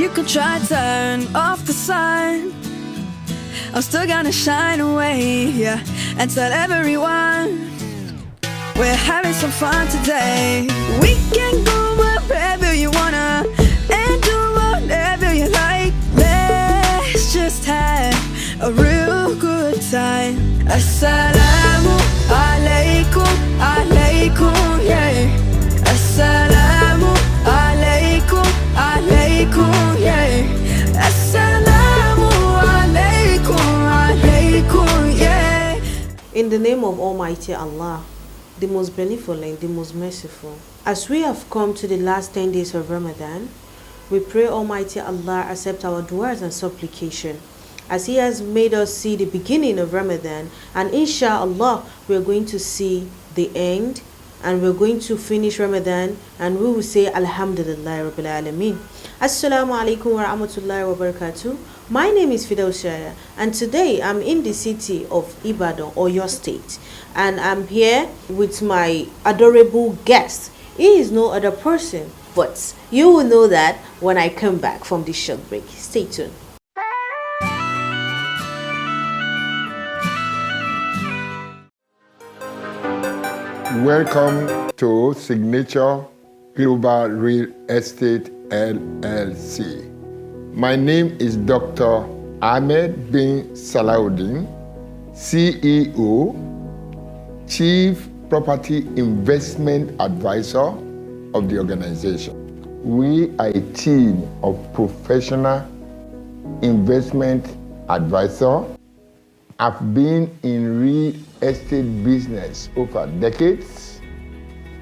You could try to turn off the sun, I'm still gonna shine away, yeah, and tell everyone we're having some fun today. We can go wherever you wanna and do whatever you like. Let's just have a real good time. Assalamu alaikum, alaikum, yeah. Assalamu alaikum, alaikum, yeah. Assalamu alaikum, alaikum, yeah. In the name of Almighty Allah, the most benevolent, the most merciful. As we have come to the last 10 days of Ramadan, we pray Almighty Allah accept our du'as and supplication, as He has made us see the beginning of Ramadan, and inshallah we are going to see the end, and we're going to finish Ramadan, and we will say Alhamdulillah Rabbil Alameen. Assalamu alaikum wa rahmatullahi wa barakatuh. My name is Fidelshaya, and today I'm in the city of Ibadan, Oyo State, and I'm here with my adorable guest. He is no other person, but you will know that when I come back from this short break. Stay tuned. Welcome to Signature Global Real Estate LLC. My name is Dr. Ahmed bin Salahuddin, CEO, Chief Property Investment Advisor of the organization. We are a team of professional investment advisors. I've been in real estate business over decades,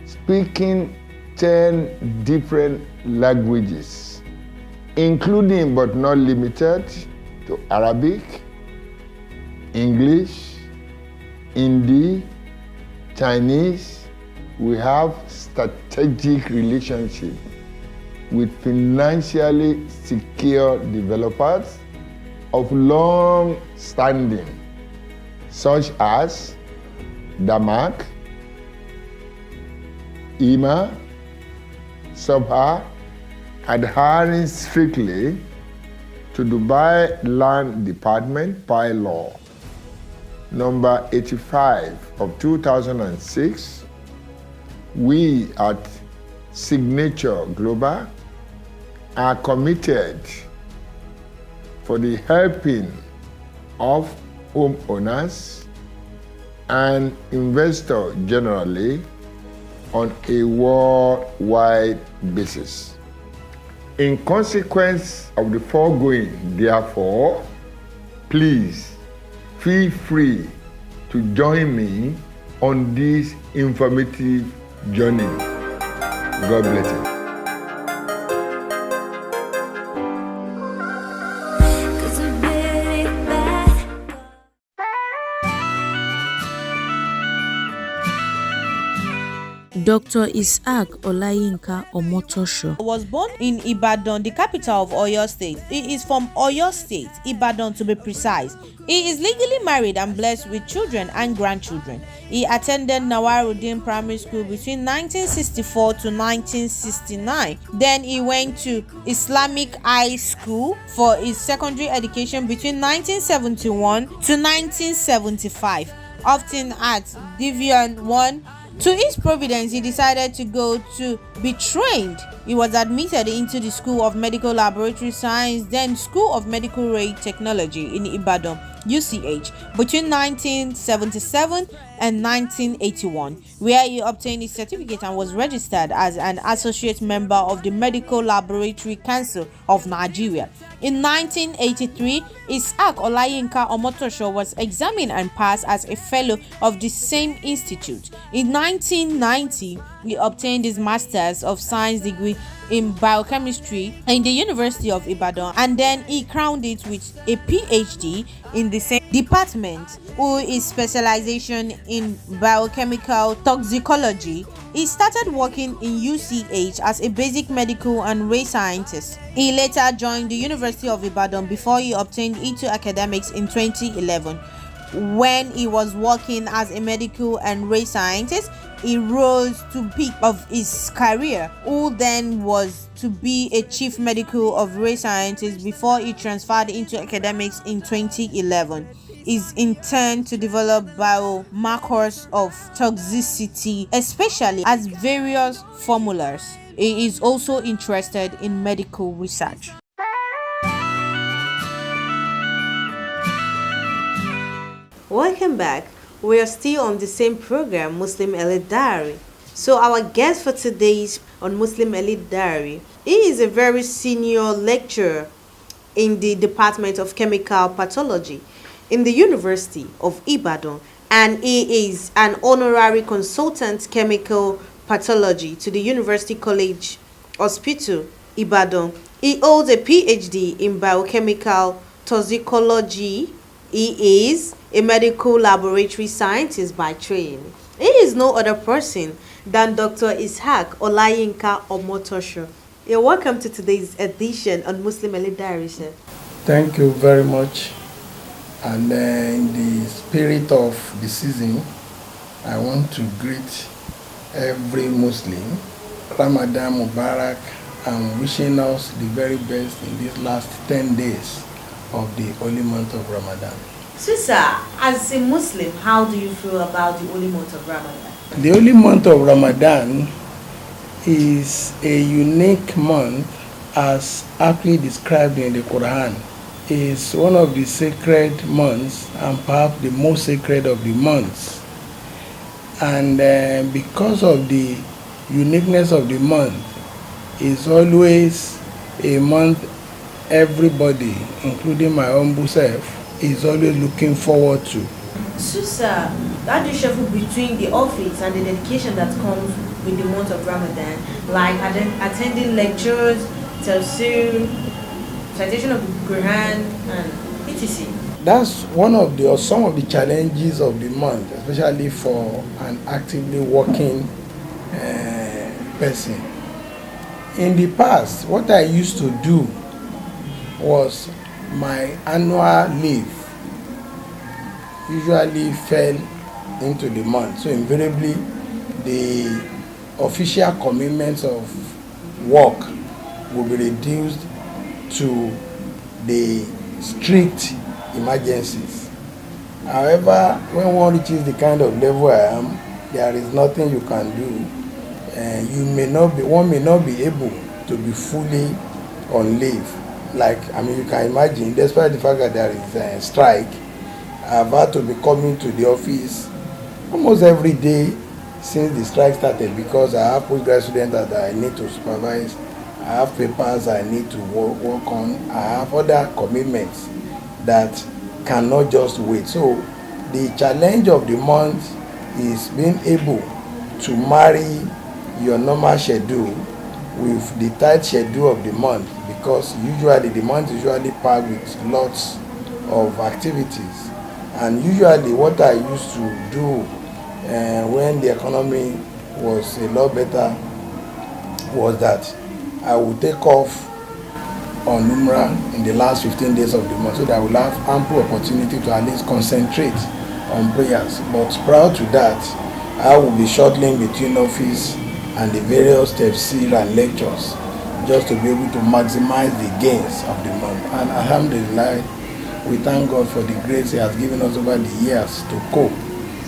speaking 10 different languages, including but not limited to Arabic, English, Hindi, Chinese. We have strategic relationship with financially secure developers of long standing, such as Damak, IMA, Sobha, adhering strictly to Dubai Land Department bylaw number 85 of 2006. We at Signature Global are committed for the helping of homeowners and investors generally on a worldwide basis. In consequence of the foregoing, therefore, please feel free to join me on this informative journey. God bless you. Dr. Isiak Olayinka Omotosho was born in Ibadan, the capital of Oyo State. He is from Oyo State, Ibadan to be precise. He is legally married and blessed with children and grandchildren. He attended Nawaruddin Primary School between 1964 to 1969. Then he went to Islamic High School for his secondary education between 1971 to 1975. Often at Division 1 to his providence, he decided to go to be trained. He was admitted into the School of Medical Laboratory Science, then School of Medical Ray Technology in Ibadan, UCH, between 1977 and 1981, where he obtained his certificate and was registered as an associate member of the Medical Laboratory Council of Nigeria. In 1983, Isiak Olayinka Omotosho was examined and passed as a fellow of the same institute. In 1990, he obtained his Master's of Science degree in biochemistry in the University of Ibadan, and then he crowned it with a PhD in the same department, who is specialization in biochemical toxicology. He started working in UCH as a basic medical and ray scientist. He later joined the University of Ibadan before he obtained into academics in 2011. When he was working as a medical and ray scientist, he rose to peak of his career, who then was to be a chief medical of race scientist before he transferred into academics in 2011. Is intend to develop biomarkers of toxicity, especially as various formulas. He is also interested in medical research. Welcome back. We are still on the same program, Muslim Elite Diary. So our guest for today is on Muslim Elite Diary. He is a very senior lecturer in the Department of Chemical Pathology in the University of Ibadan, and he is an honorary consultant chemical pathology to the University College Hospital, Ibadan. He holds a PhD in biochemical toxicology. He is a medical laboratory scientist by training. He is no other person than Dr. Isiak Olayinka Omotosho. You're welcome to today's edition on Muslim Elite Diary, sir. Thank you very much. And in the spirit of the season, I want to greet every Muslim, Ramadan Mubarak, and wishing us the very best in these last 10 days of the holy month of Ramadan. So, sir, as a Muslim, how do you feel about the holy month of Ramadan? The holy month of Ramadan is a unique month as aptly described in the Quran. Is one of the sacred months and perhaps the most sacred of the months. And because of the uniqueness of the month, it's always a month everybody, including my humble self, is always looking forward to. So, sir, how do you shuffle between the office and the dedication that comes with the month of Ramadan, like attending lectures, tafsir, citation of the Quran, and etc.? That's one of the or some of the challenges of the month, especially for an actively working person. In the past, what I used to do was my annual leave usually fell into the month. So invariably, the official commitments of work will be reduced to the strict emergencies. However, when one reaches the kind of level I am, there is nothing you can do. One may not be able to be fully on leave. Like, you can imagine, despite the fact that there is a strike, I've had to be coming to the office almost every day since the strike started, because I have postgraduate students that I need to supervise, I have papers I need to work on, I have other commitments that cannot just wait. So the challenge of the month is being able to marry your normal schedule with the tight schedule of the month, because usually the month is usually packed with lots of activities. And usually what I used to do when the economy was a lot better was that I would take off on Umrah in the last 15 days of the month, so that I will have ample opportunity to at least concentrate on prayers. But prior to that, I will be shuttling between office and the various tafsir and lectures, just to be able to maximize the gains of the month. And alhamdulillah, we thank God for the grace He has given us over the years to cope,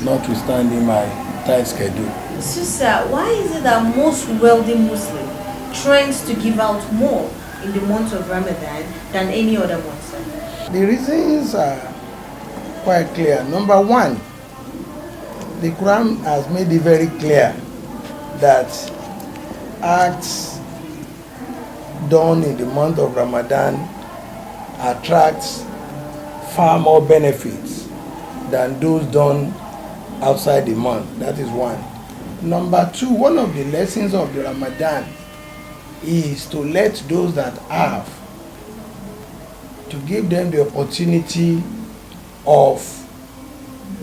notwithstanding my tight schedule. So, sir, why is it that most wealthy Muslim trends to give out more in the month of Ramadan than any other month, sir? The reasons are quite clear. Number one, the Quran has made it very clear that acts done in the month of Ramadan attracts far more benefits than those done outside the month. That is one. Number two, one of the lessons of the Ramadan is to let those that have, to give them the opportunity of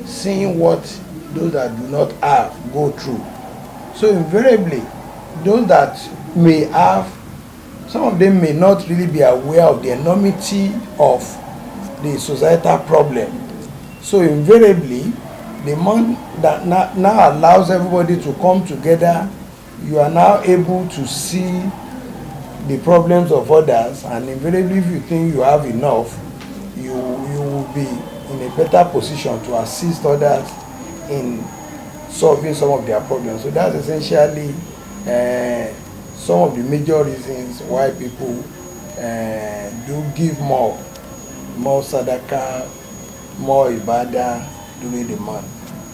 seeing what those that do not have go through. So invariably, those that may have, some of them may not really be aware of the enormity of the societal problem. So invariably, The month that now allows everybody to come together, you are now able to see the problems of others, and invariably if you think you have enough, you will be in a better position to assist others in solving some of their problems. So that's essentially some of the major reasons why people do give more sadaqah, more ibadah during the month.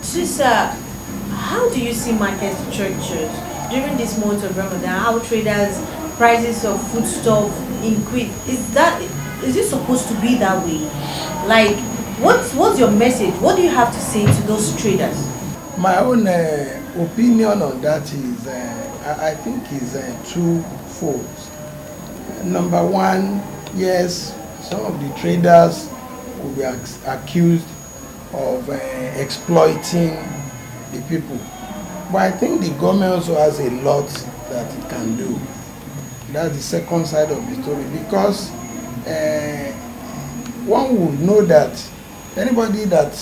Sister, how do you see market structures during this month of Ramadan? How traders prices of foodstuff increase? Is it supposed to be that way? Like, what's your message? What do you have to say to those traders? My own opinion on that is, I think is twofold. Number one, yes, some of the traders could be accused of exploiting the people. But I think the government also has a lot that it can do. That's the second side of the story, because one would know that anybody that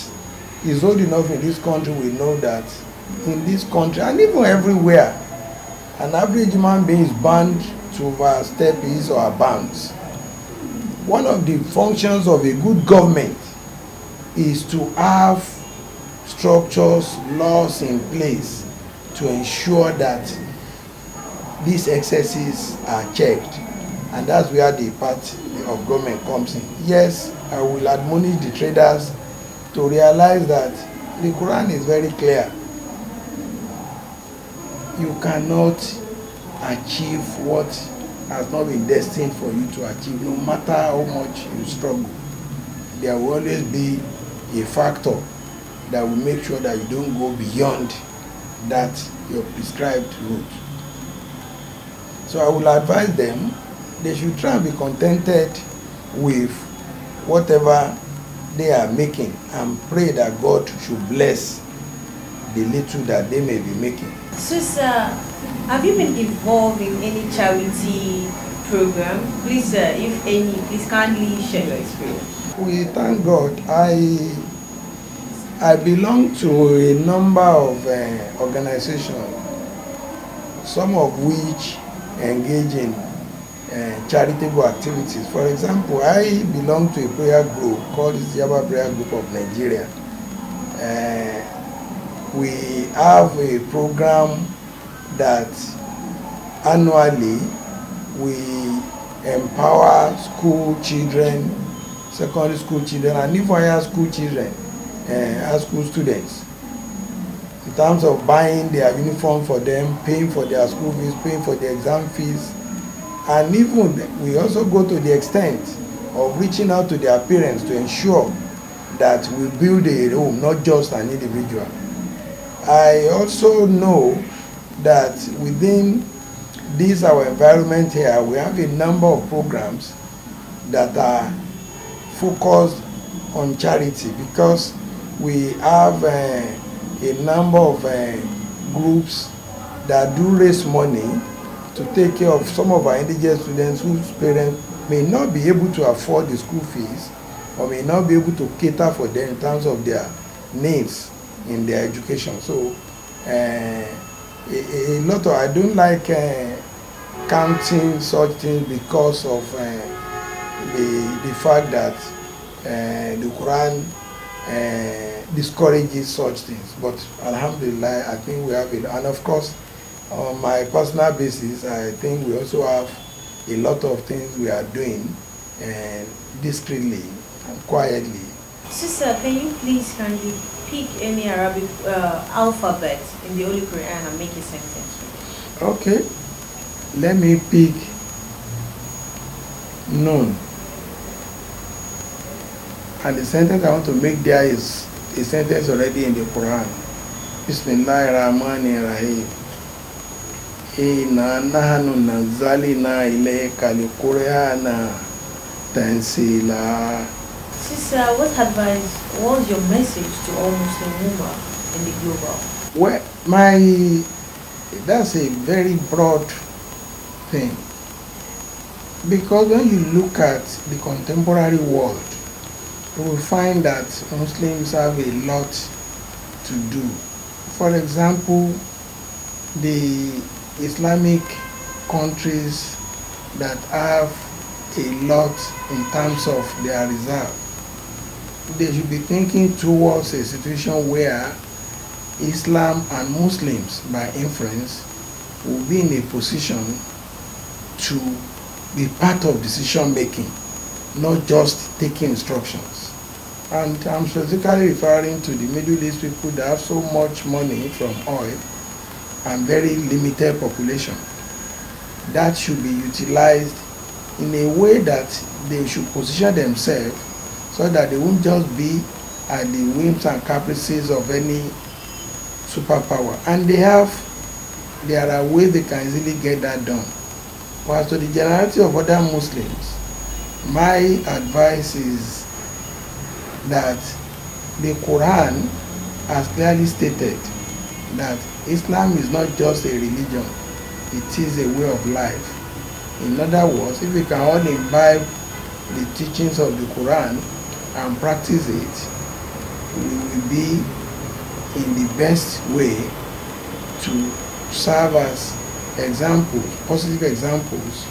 is old enough in this country will know that in this country, and even everywhere, an average human being is bound to overstep his or her bounds. One of the functions of a good government is to have structures, laws in place to ensure that these excesses are checked, and that's where the part of government comes in. Yes, I will admonish the traders to realize that the Quran is very clear. You cannot achieve what has not been destined for you to achieve, no matter how much you struggle. There will always be a factor that will make sure that you don't go beyond that your prescribed route. So I will advise them, they should try and be contented with whatever they are making and pray that God should bless the little that they may be making. Sister, have you been involved in any charity program? Please, if any, please kindly share your experience. We thank God. I belong to a number of organizations, some of which engage in charitable activities. For example, I belong to a prayer group called the Isiak Prayer Group of Nigeria. We have a program that annually we empower school children, secondary school children, and even higher school children, high school students, in terms of buying their uniform for them, paying for their school fees, paying for their exam fees, and even we also go to the extent of reaching out to their parents to ensure that we build a home, not just an individual. I also know that within this our environment here, we have a number of programs that are focused on charity, because we have a number of groups that do raise money to take care of some of our indigent students whose parents may not be able to afford the school fees or may not be able to cater for them in terms of their needs in their education. So a lot of, I don't like counting such things because of the fact that the Quran discourages such things. But alhamdulillah, I think we have it. And of course, on my personal basis, I think we also have a lot of things we are doing discreetly and quietly. Sister, can you please kindly pick any Arabic alphabet in the Holy Quran and make a sentence? Okay, let me pick Nun. And the sentence I want to make there is a sentence already in the Quran. Bismillahirrahmanirrahim. Inna nahnu nazzalna ilayka al-Qur'ana tanzila. Sister, what advice was your message to all Muslim women in the global? Well, that's a very broad thing. Because when you look at the contemporary world, you will find that Muslims have a lot to do. For example, the Islamic countries that have a lot in terms of their reserve, they should be thinking towards a situation where Islam and Muslims, by inference, will be in a position to be part of decision making, not just taking instructions. And I'm specifically referring to the Middle East people that have so much money from oil and very limited population. That should be utilized in a way that they should position themselves so that they won't just be at the whims and caprices of any superpower. And there are ways they can easily get that done. But to the generality of other Muslims, my advice is that the Quran has clearly stated that Islam is not just a religion, it is a way of life. In other words, if we can all imbibe the teachings of the Quran and practice it, we will be in the best way to serve as examples, positive examples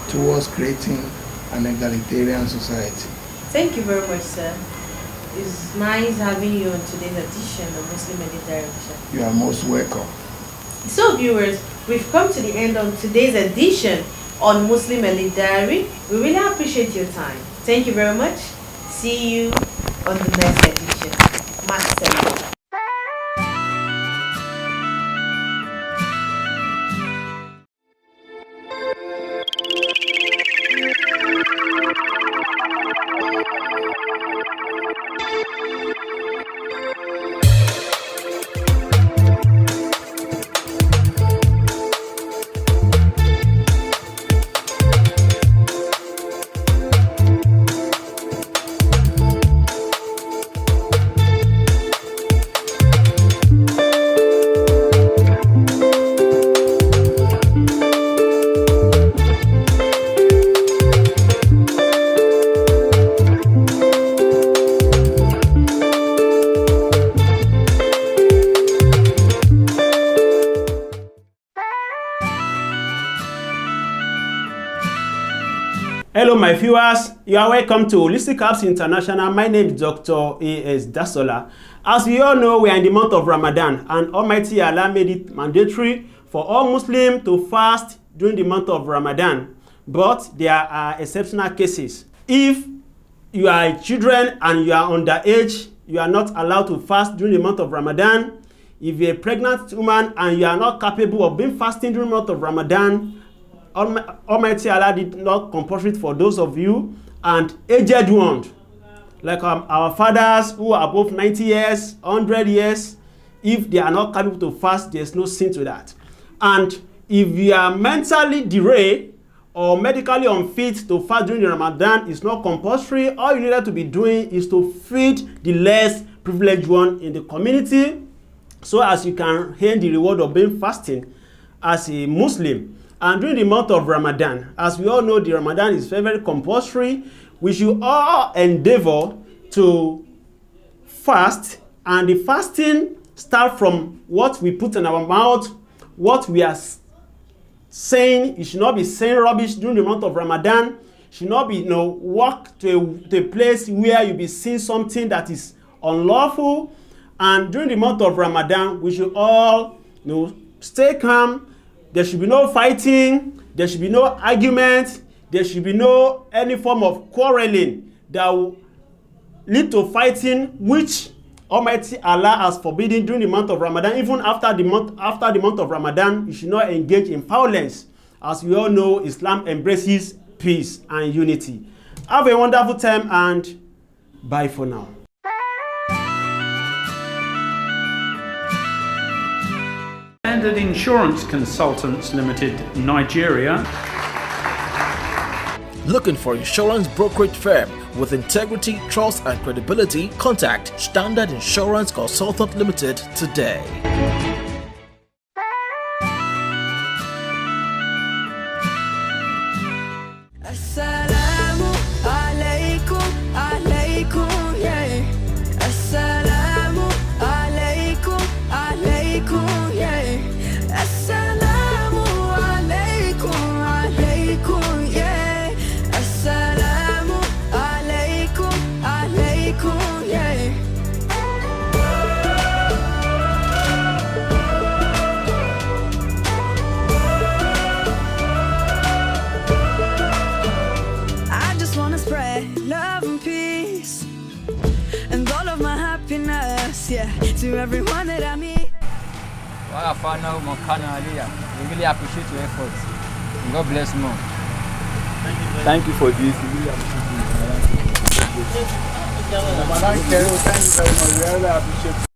towards creating an egalitarian society. Thank you very much, sir. It's nice having you on today's edition of Muslim Elite Diary. You are most welcome. So viewers, we've come to the end of today's edition on Muslim Elite Diary. We really appreciate your time. Thank you very much. See you on the next edition. Master. Hello my viewers, you are welcome to Holistic Apps International. My name is Dr. A.S. Dasola. As we all know, we are in the month of Ramadan and Almighty Allah made it mandatory for all Muslims to fast during the month of Ramadan. But there are exceptional cases. If you are children and you are underage, you are not allowed to fast during the month of Ramadan. If you're a pregnant woman and you are not capable of being fasting during the month of Ramadan, Almighty Allah did not compulsory for those of you, and aged ones like our fathers who are above 90 years, 100 years, if they are not capable to fast, there's no sin to that. And if you are mentally derailed or medically unfit to fast during the Ramadan, it's not compulsory. All you needed to be doing is to feed the less privileged one in the community so as you can gain the reward of being fasting as a Muslim. And during the month of Ramadan, as we all know, the Ramadan is very, very compulsory. We should all endeavor to fast, and the fasting starts from what we put in our mouth, what we are saying. You should not be saying rubbish during the month of Ramadan. You should not be, walk to a place where you be seeing something that is unlawful. And during the month of Ramadan, we should all, stay calm. There should be no fighting, there should be no argument, there should be no any form of quarreling that will lead to fighting, which Almighty Allah has forbidden during the month of Ramadan. Even after the month of Ramadan, you should not engage in violence. As we all know, Islam embraces peace and unity. Have a wonderful time and bye for now. Standard Insurance Consultants Limited, Nigeria. Looking for insurance brokerage firm with integrity, trust and credibility? Contact Standard Insurance Consultant Limited today. Assalamu alaikum, alaikum, yeah. Assalamu alaikum. us, yeah. To everyone that I meet. I found out we really appreciate your efforts. God bless you more. Thank you for this. We really appreciate it. Thank you very much. We really appreciate it.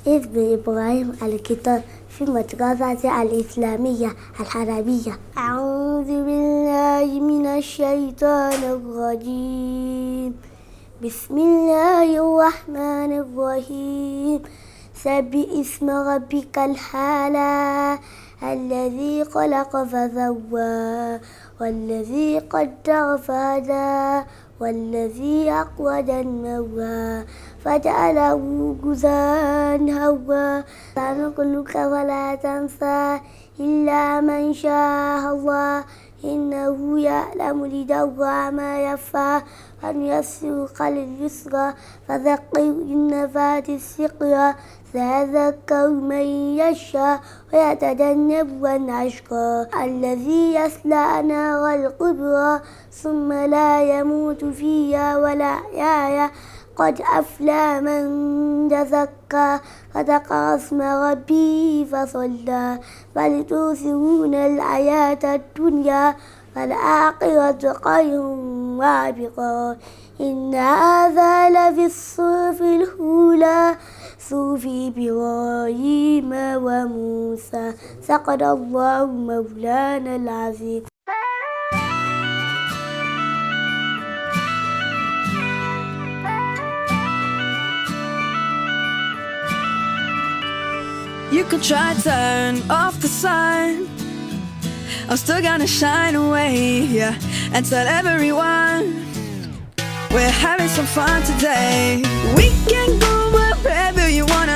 اسمي إبراهيم الكتاب في المدرسة الإسلامية الحربية. أعوذ بالله من الشيطان الرجيم. بسم الله الرحمن الرحيم. سبح اسم ربك الأعلى الذي خلق فسوى والذي قدر فهدى والذي أخرج المرعى فجعله غثاء أحوى سنقرئك فلا تنسى إلا من شاء الله إنه يعلم الجهر ما يخفى فنيسرك لليسرى فذكر إن نفعت الذكرى سيذكر من يخشى ويتجنبها الأشقى الذي يصلى نار الكبرى ثم لا يموت فيها ولا يحيا قد أفلح من تزكى وذكر اسم ربه فصلى بل تؤثرون الحياة الدنيا والآخرة خير وأبقى إن هذا لفي الصحف الأولى صحف إبراهيم وموسى صدق الله مولانا العظيم. You could try to turn off the sun, I'm still gonna shine away, yeah. And tell everyone we're having some fun today. We can go wherever you wanna